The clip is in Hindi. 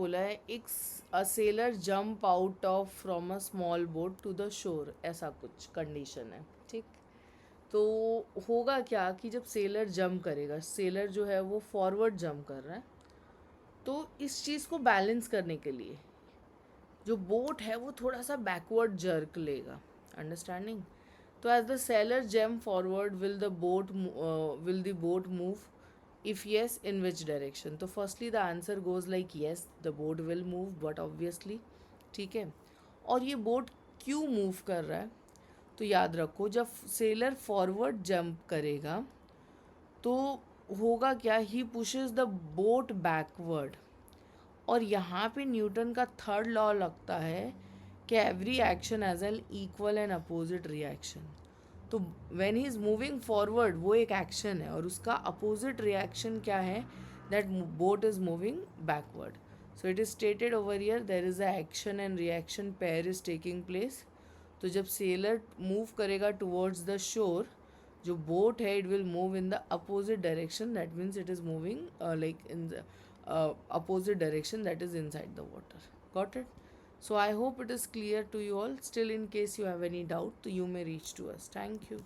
बोला है एक a sailor jump out of from a small boat to the shore, ऐसा कुछ कंडीशन है, ठीक। तो होगा क्या कि जब सेलर जंप करेगा, सेलर जो है वो फॉरवर्ड जंप कर रहा है, तो इस चीज़ को बैलेंस करने के लिए जो बोट है वो थोड़ा सा बैकवर्ड जर्क लेगा, अंडरस्टैंडिंग। तो as the sailor jump forward will the boat move, if yes in which direction? तो firstly the answer goes like yes, the boat will move, but obviously, ठीक है। और ये बोट क्यों मूव कर रहा है? तो याद रखो, जब सेलर फॉरवर्ड जंप करेगा तो होगा क्या, ही पुशेस द बोट बैकवर्ड। और यहाँ पे न्यूटन का थर्ड लॉ लगता है कि every action has an equal and opposite reaction. तो when he is moving forward वो एक एक्शन है, और उसका अपोजिट रिएक्शन क्या है, that boat is moving backward. So it is stated over here, there is a action and reaction pair is taking place. तो जब सेलर मूव करेगा टुवर्ड्स द शोर, जो बोट है it will move in the opposite direction, that means it is moving like in the opposite direction, that is inside the water. Got it? So I hope it is clear to you all. Still, in case you have any doubt, you may reach to us. Thank you.